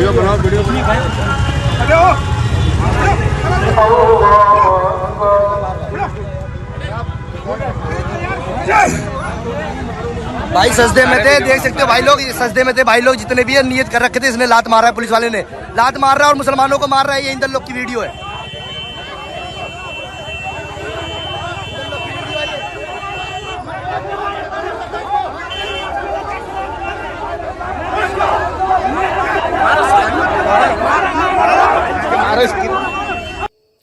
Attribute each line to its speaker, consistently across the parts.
Speaker 1: Video बनाओ video
Speaker 2: भाई सजदे में थे, देख सकते हो भाई लोग, सजदे में थे भाई लोग जितने भी है, नियत कर रखे थे। इसने लात मारा है, पुलिस वाले ने लात मार रहा है और मुसलमानों को मार रहा है। ये इंदर लोग की वीडियो है।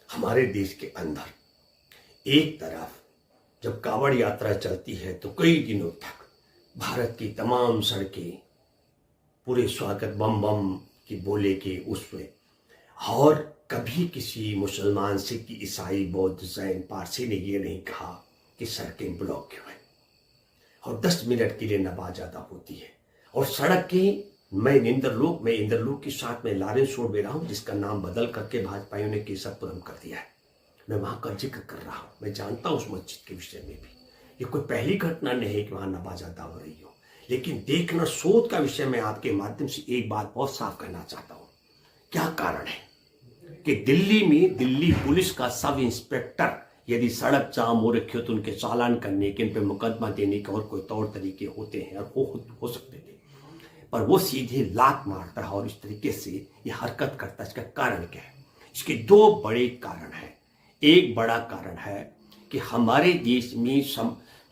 Speaker 3: हमारे देश के अंदर एक तरफ जब कावड़ यात्रा चलती है तो कई दिनों तक भारत की तमाम सड़कें पूरे स्वागत बम बम की बोले के उसमें, और कभी किसी मुसलमान, सिख, ईसाई, बौद्ध, जैन, पारसी ने ये नहीं कहा कि सड़कें ब्लॉक क्यों हैं, और 10 मिनट के लिए नमाज अदा होती है। और सड़कें मैं इंद्रलोक के साथ में लॉरेंस रोड में रहा हूँ, जिसका नाम बदल करके भाजपाइयों ने केशवपुरम कर दिया है। मैं वहां का जिक्र कर रहा हूँ, मैं जानता हूँ उस मस्जिद के विषय में भी। ये कोई पहली घटना नहीं है कि वहां नमाज अदा हो रही हो, लेकिन देखना सोच का विषय में आपके माध्यम से एक बात बहुत साफ कहना चाहता हूँ। क्या कारण है कि दिल्ली में दिल्ली पुलिस का सब इंस्पेक्टर यदि सड़क जाम हो रखी हो तो उनके चालान करने के, इन पर मुकदमा देने के और कोई तौर तरीके होते हैं और हो सकते थे, पर वो सीधे लात मारता है और इस तरीके से ये हरकत करता है। इसका कारण क्या है? इसके 2 बड़े कारण हैं। एक बड़ा कारण है कि हमारे देश में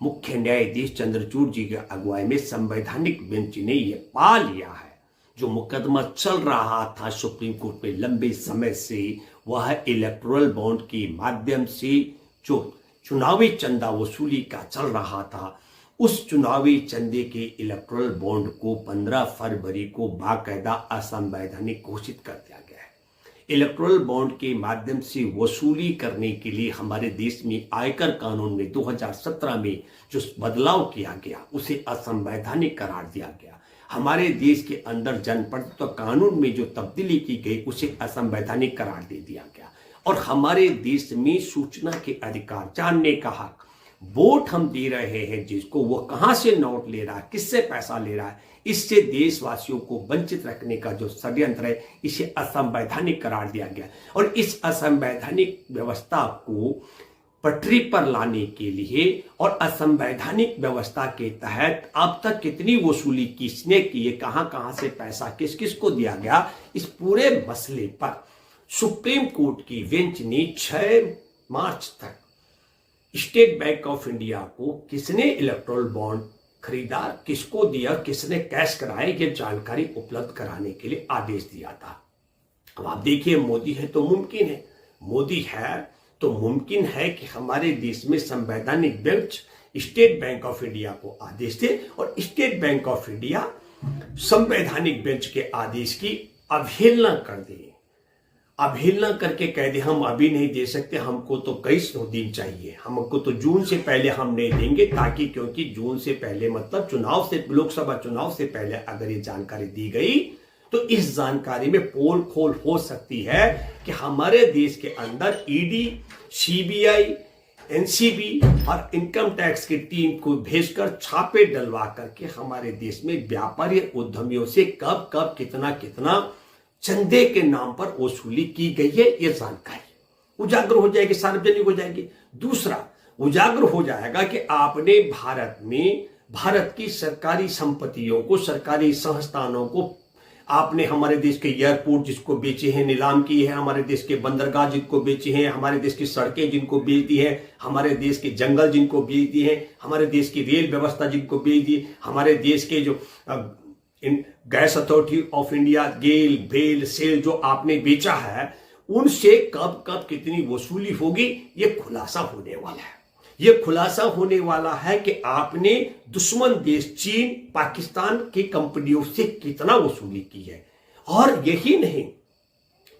Speaker 3: मुख्य न्यायाधीश चंद्रचूड़ जी की अगुवाई में संवैधानिक बेंच ने यह पा लिया है, जो मुकदमा चल रहा था सुप्रीम कोर्ट में लंबे समय से, वह इलेक्टोरल बॉन्ड के माध्यम से जो चुनावी चंदा वसूली का चल रहा था, उस चुनावी चंदे के इलेक्टोरल बॉन्ड को 15 फरवरी को बाकायदा असंवैधानिक घोषित कर दिया गया है। इलेक्टोरल बॉन्ड के माध्यम से वसूली करने के लिए हमारे देश में आयकर कानून में 2017 में जो बदलाव किया गया उसे असंवैधानिक करार दिया गया। हमारे देश के अंदर जनप्रतिनिधित्व कानून में जो तब्दीली की गई उसे असंवैधानिक करार दे दिया गया। और हमारे देश में सूचना के अधिकार, जानने का हक, वोट हम दे रहे हैं जिसको, वो कहां से नोट ले रहा है, किससे पैसा ले रहा है, इससे देशवासियों को वंचित रखने का जो षड्यंत्र है, इसे असंवैधानिक करार दिया गया। और इस असंवैधानिक व्यवस्था को पटरी पर लाने के लिए और असंवैधानिक व्यवस्था के तहत अब तक कितनी वसूली किसने की है, कहां से पैसा किस किस को दिया गया, इस पूरे मसले पर सुप्रीम कोर्ट की बेंच ने 6 मार्च तक स्टेट बैंक ऑफ इंडिया को किसने इलेक्टोरल बॉन्ड खरीदा, किसको दिया, किसने कैश कराए, ये जानकारी उपलब्ध कराने के लिए आदेश दिया था। अब आप देखिए, मोदी है तो मुमकिन है, मोदी है तो मुमकिन है कि हमारे देश में संवैधानिक bench state bank of India को आदेश दे और स्टेट बैंक ऑफ इंडिया संवैधानिक बेंच के आदेश की अवहेलना कर दे, अवहेलना करके कह दे हम अभी नहीं दे सकते, हमको तो कई दिन चाहिए, हमको तो जून से पहले हम नहीं देंगे, ताकि क्योंकि जून से पहले मतलब चुनाव से, लोकसभा चुनाव से पहले अगर ये जानकारी दी गई तो इस जानकारी में पोल खोल हो सकती है कि हमारे देश के अंदर ईडी, सीबीआई, एनसीबी और इनकम टैक्स की टीम को भेजकर छापे डलवा करके हमारे देश में व्यापारी उद्यमियों से कब कब कितना कितना चंदे के नाम पर वसूली की गई है, ये जानकारी उजागर हो जाएगी, सार्वजनिक हो जाएगी। दूसरा, उजागर हो जाएगा कि आपने भारत में भारत की सरकारी संपत्तियों को, सरकारी संस्थानों को आपने हमारे देश के एयरपोर्ट जिसको बेचे हैं, नीलाम किए हैं, हमारे देश के बंदरगाह जिनको बेचे हैं, हमारे देश की सड़कें जिनको बेच दी हैं, हमारे देश के जंगल जिनको बेच दिए हैं, हमारे देश की रेल व्यवस्था जिनको बेच दी, हमारे देश के जो गैस अथॉरिटी ऑफ इंडिया, गेल, भेल, सेल जो आपने बेचा है, उनसे कब कब कितनी वसूली होगी, ये खुलासा होने वाला है। ये खुलासा होने वाला है कि आपने दुश्मन देश चीन, पाकिस्तान की कंपनियों से कितना वसूली की है। और यही नहीं,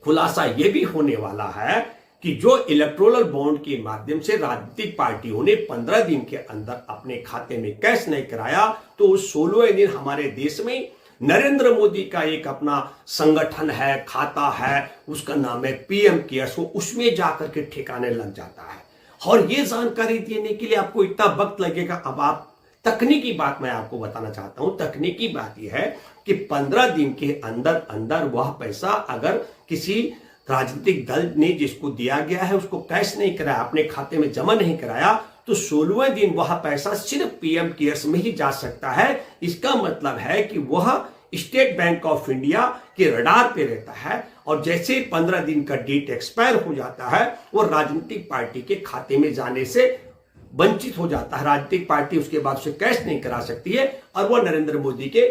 Speaker 3: खुलासा यह भी होने वाला है कि जो इलेक्टोरल बॉन्ड के माध्यम से राजनीतिक पार्टियों ने 15 दिन के अंदर अपने खाते में कैश नहीं कराया, तो उस 16वें दिन हमारे देश में नरेंद्र मोदी का एक अपना संगठन है, खाता है, उसका नाम है पीएम केयर्स, उसमें जाकर के ठिकाने लग जाता है। और ये जानकारी देने के लिए आपको इतना वक्त लगेगा। अब आप तकनीकी बात मैं आपको बताना चाहता हूं। तकनीकी बात यह है कि 15 दिन के अंदर अंदर वह पैसा अगर किसी राजनीतिक दल ने जिसको दिया गया है उसको कैश नहीं कराया, अपने खाते में जमा नहीं कराया, तो 16वें दिन वह पैसा सिर्फ पीएम केयर्स में ही जा सकता है। इसका मतलब है कि वह स्टेट बैंक ऑफ इंडिया के रडार पे रहता है और जैसे 15 दिन का डेट एक्सपायर हो जाता है वो राजनीतिक पार्टी के खाते में जाने से वंचित हो जाता है। राजनीतिक पार्टी उसके बाद उसे कैश नहीं करा सकती है और वह नरेंद्र मोदी के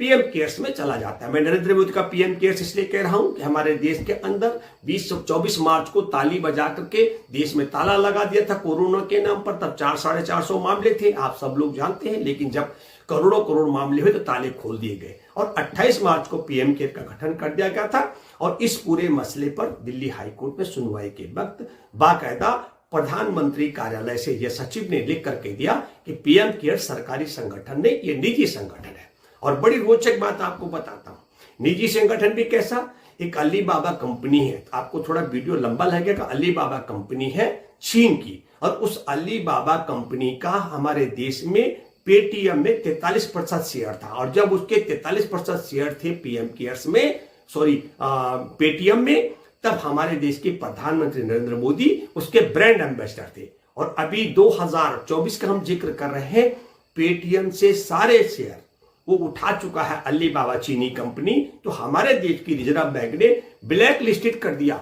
Speaker 3: पीएम केयर्स में चला जाता है। मैं नरेंद्र मोदी का पीएम केयर्स इसलिए कह रहा हूं कि हमारे देश के अंदर 24 मार्च को ताली बजा करके देश में ताला लगा दिया था कोरोना के नाम पर। तब 400-450 मामले थे, आप सब लोग जानते हैं, लेकिन जब करोड़ों करोड़ मामले हुए तो ताले खोल दिए गए और 28 मार्च को पीएम केयर का गठन कर दिया गया था। और इस पूरे मसले पर दिल्ली हाईकोर्ट में सुनवाई के वक्त बाकायदा प्रधानमंत्री कार्यालय से यह सचिव ने लिख करके दिया कि पीएम केयर सरकारी संगठन नहीं, ये निजी संगठन है। और बड़ी रोचक बात आपको बताता हूं, निजी संगठन भी कैसा, एक अली बाबा कंपनी है, आपको थोड़ा वीडियो लंबा लगेगा। अली बाबा कंपनी है चीन की और उस अली बाबा कंपनी का हमारे देश में पेटीएम में 43% शेयर था और जब उसके 43% शेयर थे पीएम केयर्स में, पेटीएम में, तब हमारे देश के प्रधानमंत्री नरेंद्र मोदी उसके ब्रांड एम्बेसडर थे। और अभी 2024 का हम जिक्र कर रहे हैं, पेटीएम से सारे शेयर वो उठा चुका है अली बाबा चीनी कंपनी। तो हमारे देश की रिजर्व बैंक ने ब्लैक लिस्टेड कर दिया,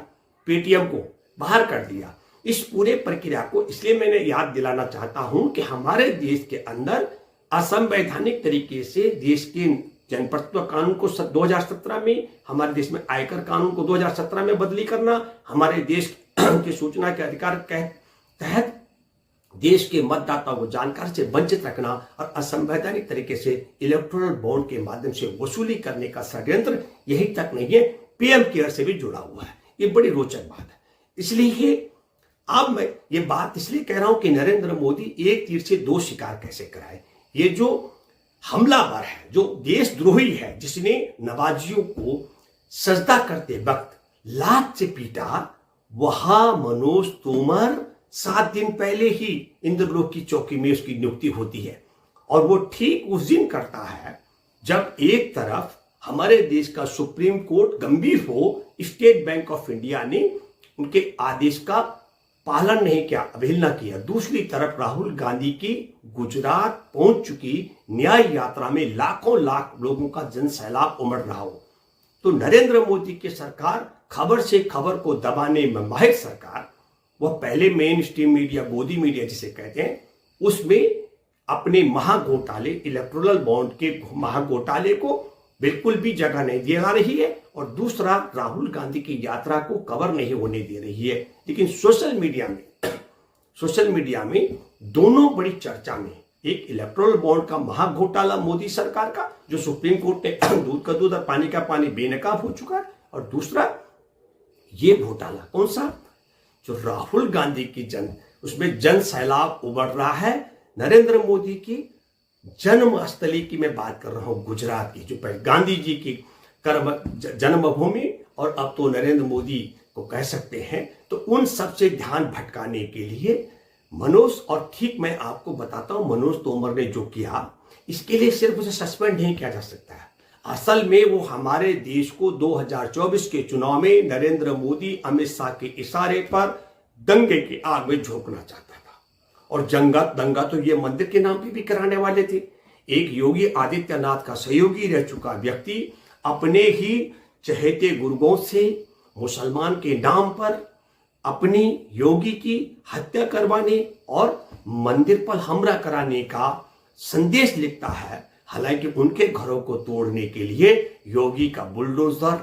Speaker 3: पेटीएम को बाहर कर दिया। इस पूरे प्रक्रिया को इसलिए मैंने याद दिलाना चाहता हूं कि हमारे देश के अंदर असंवैधानिक तरीके से देश के जनप्रतिनिधित्व कानून को 2017 में, हमारे देश में आयकर कानून को 2017 में बदली करना, हमारे देश के सूचना के अधिकार के तहत देश के मतदाताओं को जानकारी से वंचित रखना और असंवैधानिक तरीके से इलेक्टोरल बॉन्ड के माध्यम से वसूली करने का षड्यंत्र यही तक नहीं है, पीएम केयर से भी जुड़ा हुआ है। ये बड़ी रोचक बात है। इसलिए अब मैं ये बात इसलिए कह रहा हूं कि नरेंद्र मोदी एक तीर से दो शिकार कैसे कराए। ये जो हमलावर है, जो देशद्रोही है, जिसने नवाजियों को सजदा करते वक्त लात से पीटा, वहां मनोज तोमर 7 दिन पहले ही इंद्रलोक की चौकी में उसकी नियुक्ति होती है और वो ठीक उस दिन करता है जब एक तरफ हमारे देश का सुप्रीम कोर्ट गंभीर हो, स्टेट बैंक ऑफ इंडिया ने उनके आदेश का पालन नहीं किया, अवहेलना किया। दूसरी तरफ राहुल गांधी की गुजरात पहुंच चुकी न्याय यात्रा में लाखों लाख लोगों का जन सैलाब उमड़ रहा हो। तो नरेंद्र मोदी की सरकार खबर से खबर को दबाने में माहिर सरकार, वह पहले मेन स्ट्रीम मीडिया, गोदी मीडिया जिसे कहते हैं, उसमें अपने महाघोटाले, इलेक्टोरल बॉन्ड के महाघोटाले को बिल्कुल भी जगह नहीं दे रही है और दूसरा राहुल गांधी की यात्रा को कवर नहीं होने दे रही है। लेकिन सोशल मीडिया में दोनों बड़ी चर्चा में, एक इलेक्टोरल बॉन्ड का महाघोटाला मोदी सरकार का जो सुप्रीम कोर्ट ने दूध का दूध और पानी का पानी बेनकाब हो चुका है, और दूसरा ये घोटाला कौन सा, जो राहुल गांधी की उसमें जन सैलाब उमड़ रहा है। नरेंद्र मोदी की जन्मस्थली की मैं बात कर रहा हूं, गुजरात की, जो पहले गांधी जी की जन्मभूमि और अब तो नरेंद्र मोदी को कह सकते हैं, तो उन सबसे ध्यान भटकाने के लिए मनोज, और ठीक मैं आपको बताता हूं मनोज तोमर ने जो किया, इसके लिए सिर्फ उसे सस्पेंड नहीं किया जा सकता है। असल में वो हमारे देश को 2024 के चुनाव में नरेंद्र मोदी अमित शाह के इशारे पर दंगे की आग में झोंकना चाहता था। और दंगा तो ये मंदिर के नाम पे भी कराने वाले थे। एक योगी आदित्यनाथ का सहयोगी रह चुका व्यक्ति अपने ही चहेते गुरुगों से मुसलमान के नाम पर अपनी योगी की हत्या करवाने और मंदिर पर हमला कराने का संदेश लिखता है। हालांकि उनके घरों को तोड़ने के लिए योगी का बुलडोजर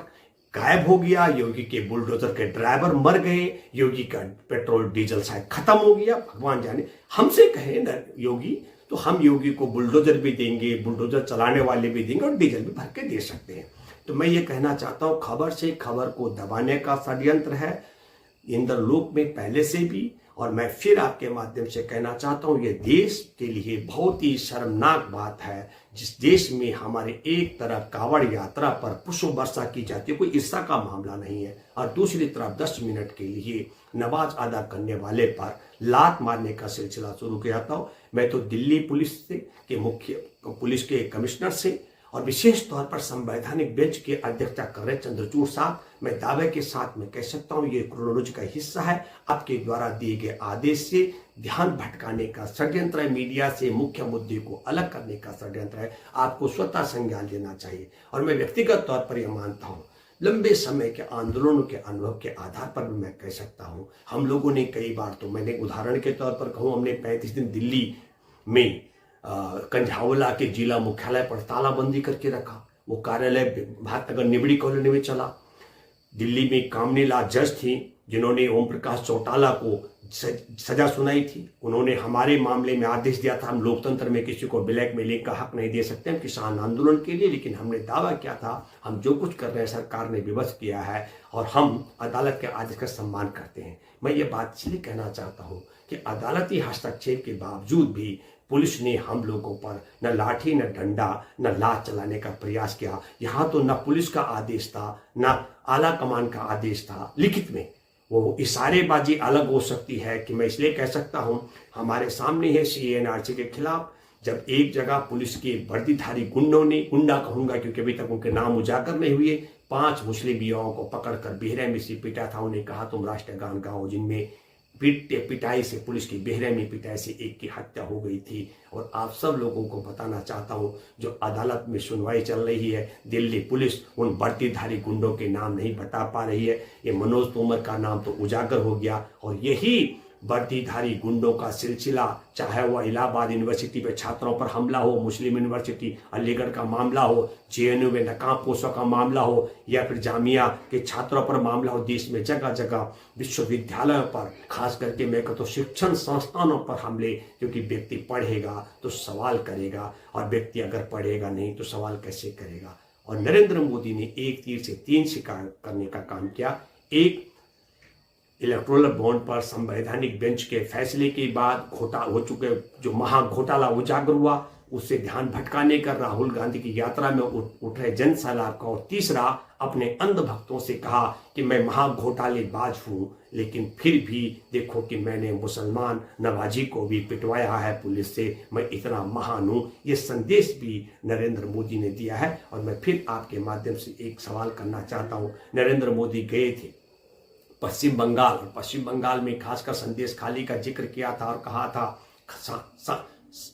Speaker 3: गायब हो गया, योगी के बुलडोजर के ड्राइवर मर गए, योगी का पेट्रोल डीजल शायद खत्म हो गया, भगवान जाने। हमसे कहे न योगी, तो हम योगी को बुलडोजर भी देंगे, बुलडोजर चलाने वाले भी देंगे और डीजल भी भर के दे सकते हैं। तो मैं ये कहना चाहता हूं, खबर से खबर को दबाने का षड्यंत्र है। इंद्रलोक में पहले से भी और मैं फिर आपके माध्यम से कहना चाहता हूं, ये देश के लिए बहुत ही शर्मनाक बात है जिस देश में हमारे एक तरफ कावड़ यात्रा पर पुष्प वर्षा की जाती है, कोई ईर्षा का मामला नहीं है, और दूसरी तरफ 10 मिनट के लिए नमाज अदा करने वाले पर लात मारने का सिलसिला शुरू किया था। मैं तो दिल्ली पुलिस के मुख्य पुलिस के कमिश्नर से और विशेष तौर पर संवैधानिक बेंच की अध्यक्षता कर रहे चंद्रचूड़ साहब, मैं दावे के साथ में कह सकता हूं ये क्रोनोलॉजी का हिस्सा है। आपके द्वारा दिए गए आदेश से ध्यान भटकाने का षड्यंत्र है, मीडिया से मुख्य मुद्दे को अलग करने का षड्यंत्र है। आपको स्वतः संज्ञान लेना चाहिए। और मैं व्यक्तिगत तौर पर यह मानता हूं, लंबे समय के आंदोलनों के अनुभव के आधार पर भी मैं कह सकता हूं, हम लोगों ने कई बार, तो मैंने उदाहरण के तौर पर कहूं, हमने 35 दिन दिल्ली में कंझावला के जिला मुख्यालय पर तालाबंदी करके रखा। वो कार्यालय भारतनगर निबड़ी कॉलोनी में चला। दिल्ली में कामनी लाल जज थी जिन्होंने ओम प्रकाश चौटाला को सजा सुनाई थी। उन्होंने हमारे मामले में आदेश दिया था, हम लोकतंत्र में किसी को ब्लैकमेलिंग का हक नहीं दे सकते, हम किसान आंदोलन के लिए, लेकिन हमने दावा किया था हम जो कुछ कर रहे हैं सरकार ने विवश किया है और हम अदालत के आदेश का सम्मान करते हैं। मैं ये बात इसलिए कहना चाहता हूँ कि अदालती हस्तक्षेप के बावजूद भी पुलिस ने हम लोगों पर न लाठी, न डंडा, न लात चलाने का प्रयास किया। यहाँ तो न पुलिस का आदेश था, न आला कमान का आदेश था लिखित में। वो इशारेबाजी अलग हो सकती है कि मैं इसलिए कह सकता हूँ, हमारे सामने है CNRC के खिलाफ जब एक जगह पुलिस के वर्दीधारी गुंडों ने, गुंडा कहूंगा क्योंकि अभी तक उनके नाम उजागर नहीं हुए, 5 मुस्लिम युवाओं को पकड़कर बेरहमी से पीटा था। उन्हें कहा तुम राष्ट्रगान गाओ, जिनमें पिटाई से, पुलिस की बेरहमी पिटाई से एक की हत्या हो गई थी। और आप सब लोगों को बताना चाहता हूं, जो अदालत में सुनवाई चल रही है, दिल्ली पुलिस उन वर्दीधारी गुंडों के नाम नहीं बता पा रही है। ये मनोज तोमर का नाम तो उजागर हो गया, और यही वर्दीधारी गुंडों का सिलसिला, चाहे वह इलाहाबाद यूनिवर्सिटी पे छात्रों पर हमला हो, मुस्लिम यूनिवर्सिटी अलीगढ़ का मामला हो, JNU में नकाबपोशों का मामला हो, या फिर जामिया के छात्रों पर मामला हो, देश में जगह जगह विश्वविद्यालयों पर, खास करके मैं कहता हूँ शिक्षण संस्थानों पर हमले, क्योंकि व्यक्ति पढ़ेगा तो सवाल करेगा, और व्यक्ति अगर पढ़ेगा नहीं तो सवाल कैसे करेगा। और नरेंद्र मोदी ने एक तीर से 3 शिकार करने का काम किया। एक, इलेक्टोरल बॉन्ड पर संवैधानिक बेंच के फैसले के बाद हो चुके जो महा घोटाला उजागर हुआ, उससे ध्यान भटकाने का राहुल गांधी की यात्रा में उठ रहे जन सैलाब का। और तीसरा, अपने अंध भक्तों से कहा कि मैं महा घोटालेबाज हूं, लेकिन फिर भी देखो कि मैंने मुसलमान नवाजी को भी पिटवाया है पुलिस से, मैं इतना महान हूं। ये संदेश भी नरेंद्र मोदी ने दिया है। और मैं फिर आपके माध्यम से एक सवाल करना चाहता हूं। नरेंद्र मोदी गए थे पश्चिम बंगाल, और पश्चिम बंगाल में खासकर संदेश खाली का जिक्र किया था और कहा था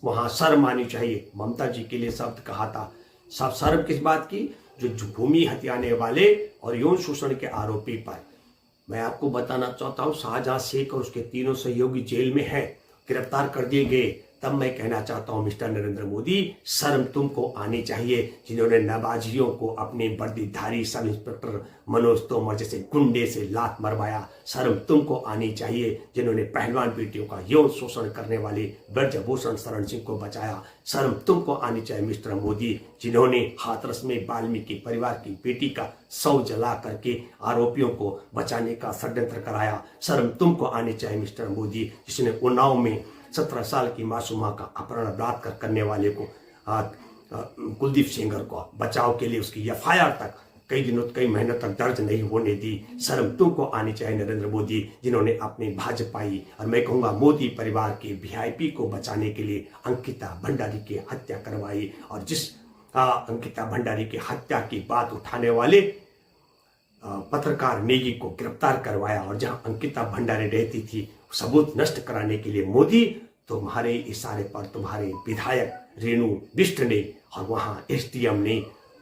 Speaker 3: वहां शर्म आनी चाहिए। ममता जी के लिए शब्द कहा था। सब शर्म किस बात की? जो भूमि हथियाने वाले और यौन शोषण के आरोपी पर। मैं आपको बताना चाहता हूं, शाहजहां शेख और उसके 3 सहयोगी जेल में हैं, गिरफ्तार कर दिए गए। तब मैं कहना चाहता हूं मिस्टर नरेंद्र मोदी, शर्म तुमको आनी चाहिए, जिन्होंने नवाजियों को अपने वर्दीधारी सब इंस्पेक्टर मनोज तोमर जैसे गुंडे से लात मरवाया। शर्म तुमको आनी चाहिए, जिन्होंने पहलवान बेटियों का यौन शोषण करने वाले ब्रजभूषण शरण सिंह को बचाया। शर्म तुमको आनी चाहिए मिस्टर मोदी, जिन्होंने हाथरस में वाल्मीकि परिवार की बेटी का शव जला करके आरोपियों को बचाने का षड्यंत्र कराया। शर्म तुमको आनी चाहिए मिस्टर मोदी, जिसने उन्नाव में 17 साल की मासूमा का अपहरण बलात्कार करने वाले को कुलदीप सेंगर को बचाव के लिए उसकी FIR तक कई महीनों तक दर्ज नहीं होने दी। शर्म तुमको आनी चाहिए नरेंद्र मोदी, जिन्होंने अपने भाजपाई और मैं कहूँगा मोदी परिवार के VIP को बचाने के लिए अंकिता भंडारी की हत्या करवाई। और जिस अंकिता भंडारी की हत्या की बात उठाने वाले पत्रकार नेगी को गिरफ्तार करवाया, और जहां अंकिता भंडारी रहती थी सबूत नष्ट कराने के लिए मोदी तुम्हारे इशारे पर तुम्हारे विधायक रेणु बिष्ट ने और वहां SDM ने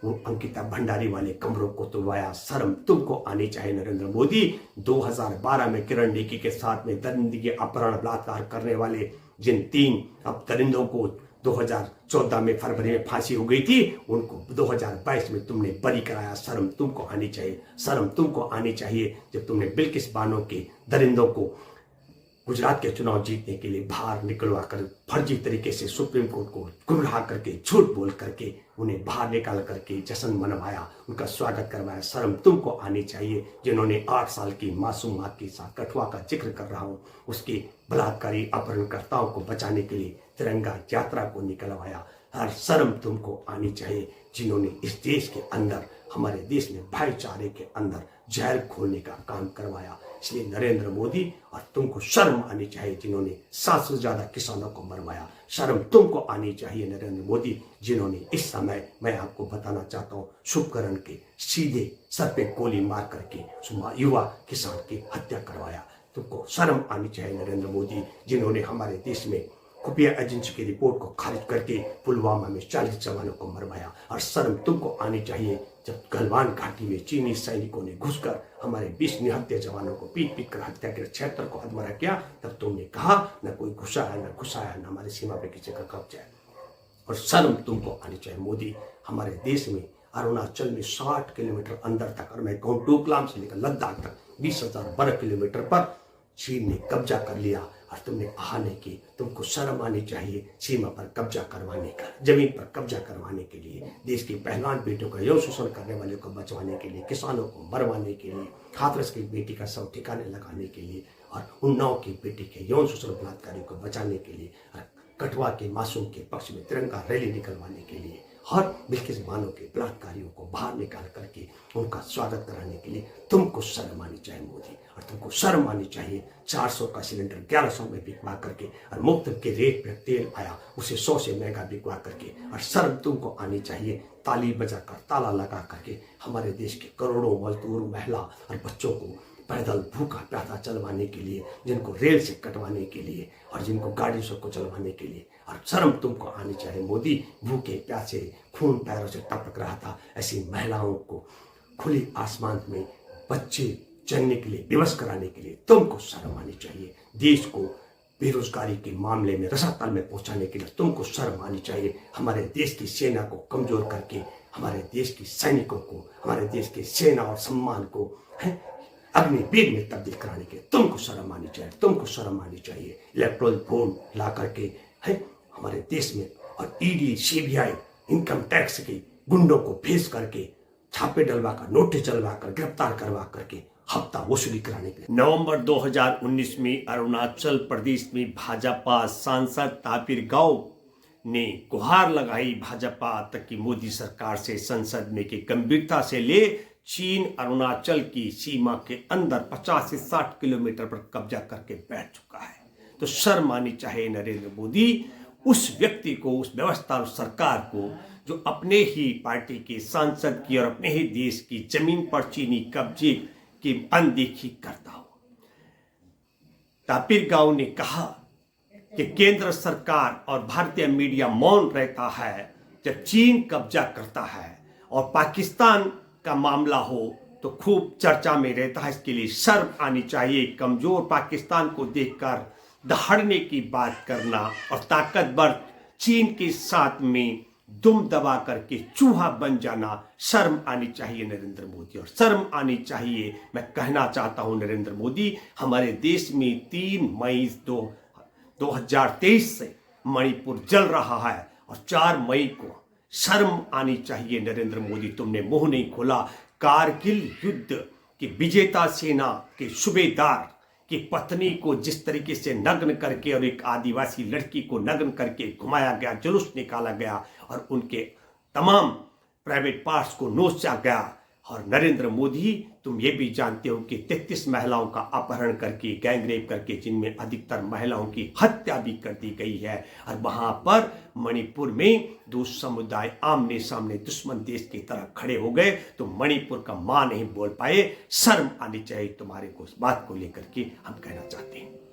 Speaker 3: वो अंकिता भंडारी वाले कमरों को तोड़वाया। शर्म तुमको आनी चाहिए नरेंद्र मोदी। 2012 में किरण नेगी के साथ में दरिंदगी के अपहरण बलात्कार करने वाले जिन 3 अब दरिंदों को 2014 में फरवरी में फांसी हो गई थी, उनको 2022 में तुमने बरी कराया। शर्म तुमको आनी चाहिए। शर्म तुमको आनी चाहिए जब तुमने बिल्किस बानो के दरिंदों को गुजरात के चुनाव जीतने के लिए बाहर निकलवा कर फर्जी तरीके से सुप्रीम कोर्ट को गुमराह करके झूठ बोल करके उन्हें बाहर निकाल करके जश्न मनवाया, उनका स्वागत करवाया। शर्म तुमको आनी चाहिए जिन्होंने 8 साल की मासूम माँ के साथ कठुआ का जिक्र कर रहा हूँ, उसके बलात्कारी अपहरणकर्ताओं को बचाने के लिए तिरंगा यात्रा को निकलवाया। हर शर्म तुमको आनी चाहिए जिन्होंने इस देश के अंदर, हमारे देश में भाईचारे के अंदर जहर घोलने का काम करवाया। इसलिए नरेंद्र मोदी और तुमको शर्म आनी चाहिए जिन्होंने 700 से ज्यादा किसानों को मरवाया। शर्म तुमको आनी चाहिए नरेंद्र मोदी जिन्होंने इस समय, मैं आपको बताना चाहता हूँ, शुभकरण के सीधे सर पे गोली मार करके युवा किसान की हत्या करवाया। तुमको शर्म आनी चाहिए नरेंद्र मोदी जिन्होंने हमारे देश में खुफिया एजेंसी की रिपोर्ट को खारिज करके पुलवामा में 40 जवानों को मरवाया। और शर्म तुमको आनी चाहिए जब गलवान घाटी में चीनी सैनिकों ने घुसकर हमारे 20 निहत्थे जवानों को पीट कर हत्या कर 76 को अधमरा किया, तब तुमने कहा न कोई घुसाया न घुसाया, न हमारी सीमा पे किसी का कब्जा है। और शर्म तुमको आनी चाहिए मोदी, हमारे देश में अरुणाचल में 60 किलोमीटर अंदर तक, और मैं कहूँ डोकलाम से लेकर लद्दाख तक 20,000 वर्ग किलोमीटर पर चीन ने कब्जा कर लिया और तुमने आने की, तुमको शर्म आनी चाहिए सीमा पर कब्जा करवाने का, जमीन पर कब्जा करवाने के लिए, देश की पहलवान बेटियों का यौन शोषण करने वाले को बचवाने के लिए, किसानों को मरवाने के लिए, हाथरस की बेटी का शव ठिकाने लगाने के लिए, और उन्नाव की बेटी के यौन शोषण बलात्कारियों को बचाने के लिए, और कठुआ के मासूम के पक्ष में तिरंगा रैली निकलवाने के लिए, और बिल्किस बानो के बलात्कारियों को बाहर निकाल करके उनका स्वागत कराने के लिए तुमको शर्म आनी चाहिए मोदी। और तुमको शर्म आनी चाहिए 400 का सिलेंडर 1100 में बिकवा करके, और मुफ्त के रेट पे तेल आया उसे 100 से महंगा बिकवा करके। और शर्म तुमको आनी चाहिए ताली बजाकर, ताला लगा करके हमारे देश के करोड़ों मजदूर, महिला और बच्चों को पैदल भूखा प्यासा चलवाने के लिए, जिनको रेल से कटवाने के लिए, और जिनको गाड़ी से को चलवाने के लिए। और शर्म तुमको आनी चाहिए मोदी, भूखे प्यासे खून पैरों से टपक रहा था ऐसी महिलाओं को खुली आसमान में बच्चे जन्ने के लिए विवश कराने के लिए तुमको शर्म आनी चाहिए। देश को बेरोजगारी के मामले में रसातल में पहुंचाने के लिए तुमको शर्म आनी चाहिए। हमारे देश की सेना को कमजोर करके, हमारे देश की सैनिकों को, हमारे देश की सेना और सम्मान को अग्निवीर में तब्दील कराने के तुमको शर्म आनी चाहिए। तुमको शर्म आनी चाहिए इलेक्ट्रोल बोर्ड ला करके हमारे देश में, और ईडी, सीबीआई, इनकम टैक्स के गुंडों को भेज करके छापे डलवा कर, नोटिस डलवा कर, गिरफ्तार करवा करके हफ्ता वसूली कराने के लिए। नवंबर 2019 में अरुणाचल प्रदेश में भाजपा सांसद तापिर गाव ने गुहार लगाई भाजपा तक की मोदी सरकार से संसद में कि गंभीरता से ले, चीन अरुणाचल की सीमा के अंदर 50 से 60 किलोमीटर पर कब्जा करके बैठ चुका है। तो शर्म आनी चाहिए नरेंद्र मोदी उस व्यक्ति को, उस व्यवस्था, उस सरकार को जो अपने ही पार्टी के सांसद की और अपने ही देश की जमीन पर चीनी कब्जे की अनदेखी करता हो। तापिर गाव ने कहा कि केंद्र सरकार और भारतीय मीडिया मौन रहता है जब चीन कब्जा करता है, और पाकिस्तान का मामला हो तो खूब चर्चा में रहता है। इसके लिए शर्म आनी चाहिए। कमजोर पाकिस्तान को देखकर दहाड़ने की बात करना और ताकतवर चीन के साथ में दुम दबा करके चूहा बन जाना, शर्म आनी चाहिए नरेंद्र मोदी। और शर्म आनी चाहिए, मैं कहना चाहता हूं नरेंद्र मोदी, हमारे देश में 3 मई 2023 से मणिपुर जल रहा है, और 4 मई को शर्म आनी चाहिए नरेंद्र मोदी, तुमने मुंह नहीं खोला। कारगिल युद्ध की विजेता सेना के सूबेदार की पत्नी को जिस तरीके से नग्न करके और एक आदिवासी लड़की को नग्न करके घुमाया गया, जुलूस निकाला गया और उनके तमाम प्राइवेट पार्ट्स को नोचा गया। और नरेंद्र मोदी, तुम ये भी जानते हो कि 33 महिलाओं का अपहरण करके, गैंगरेप करके, जिनमें अधिकतर महिलाओं की हत्या भी कर दी गई है। और वहां पर मणिपुर में 2 समुदाय आमने सामने दुश्मन देश की तरह खड़े हो गए, तो मणिपुर का मां नहीं बोल पाए। शर्म आनी चाहिए तुम्हारे को, इस बात को लेकर के हम कहना चाहते हैं।